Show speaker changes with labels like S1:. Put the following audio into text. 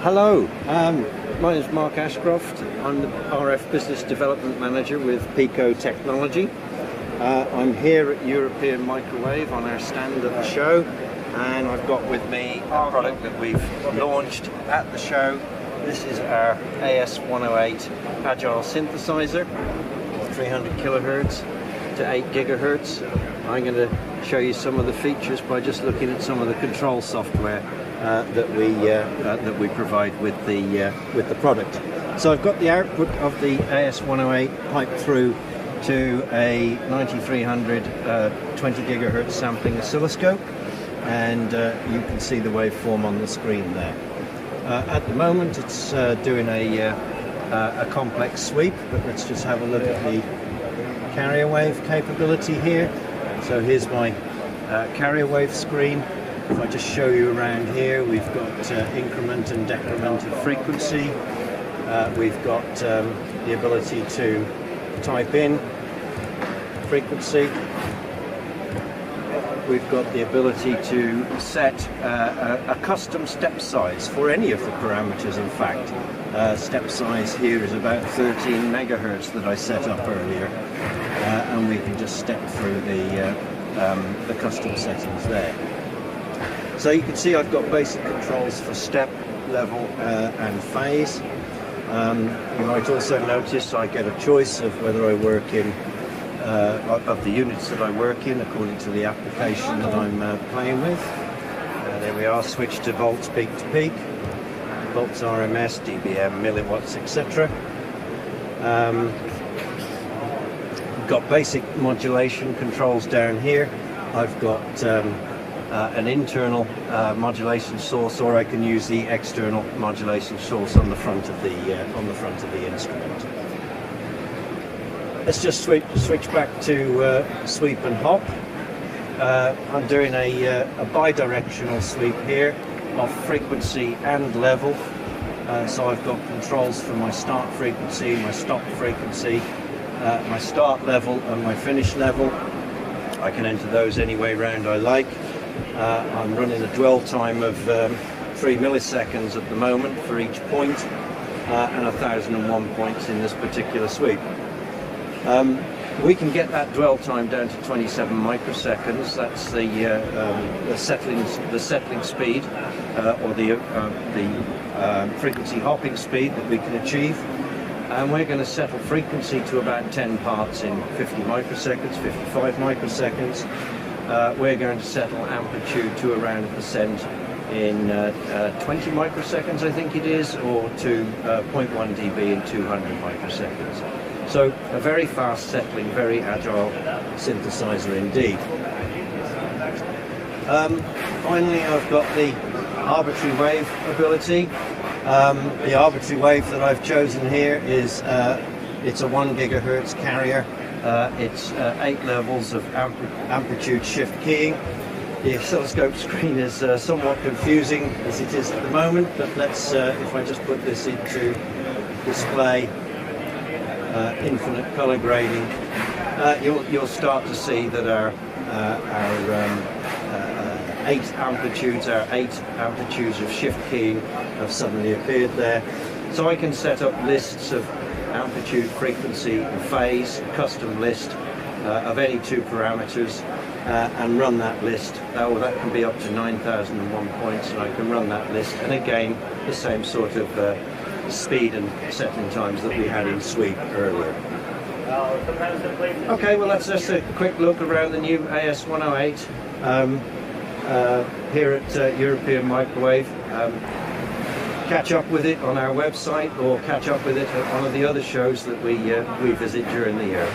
S1: Hello, my name is Mark Ashcroft. I'm the RF Business Development Manager with Pico Technology. I'm here at European Microwave on our stand at the show, and I've got with me a product that we've launched at the show. This is our AS108 Agile Synthesizer, 300 kilohertz to 8 gigahertz. I'm going to show you some of the features by just looking at some of the control software that we provide with the product. So I've got the output of the AS108 piped through to a 9300 20 gigahertz sampling oscilloscope, and you can see the waveform on the screen there. At the moment it's doing a complex sweep, but let's just have a look at the carrier wave capability here. So here's my carrier wave screen. If I just show you around here, we've got increment and decrement of frequency. We've got the ability to type in frequency. We've got the ability to set a custom step size for any of the parameters. In fact, step size here is about 13 megahertz that I set up earlier, and we can just step through the custom settings there. So you can see I've got basic controls for step, level and phase. You might also notice I get a choice of whether I work in of the units that I work in according to the application that I'm playing with. There we are, switch to volts peak to peak, volts RMS, dBm, milliwatts, etc. Got basic modulation controls down here. I've got an internal modulation source, or I can use the external modulation source on the front of the instrument. Let's just switch back to sweep and hop. I'm doing a bidirectional sweep here of frequency and level. So I've got controls for my start frequency, my stop frequency, my start level and my finish level. I can enter those any way round I like. I'm running a dwell time of 3 milliseconds at the moment for each point, and 1001 points in this particular sweep. We can get that dwell time down to 27 microseconds. That's the settling speed, or the frequency hopping speed that we can achieve. And we're going to settle frequency to about 10 parts in 50 microseconds, 55 microseconds. We're going to settle amplitude to around 1% in 20 microseconds, I think it is, or to 0.1 dB in 200 microseconds. So a very fast settling, very agile synthesizer indeed. Finally, I've got the arbitrary wave ability. The arbitrary wave that I've chosen here is it's a 1 gigahertz carrier. It's 8 levels of amplitude shift keying. The oscilloscope screen is somewhat confusing as it is at the moment, but let's, if I just put this into display, infinite color grading, you'll start to see that our 8 amplitudes of shift keying have suddenly appeared there. So I can set up lists of amplitude, frequency and phase, custom list of any 2 parameters, and run that list. That can be up to 9001 points, and I can run that list, and again the same sort of speed and settling times that we had in sweep earlier. Okay, well that's just a quick look around the new AS108 here at European Microwave. Catch up with it on our website, or catch up with it at one of the other shows that we visit during the year.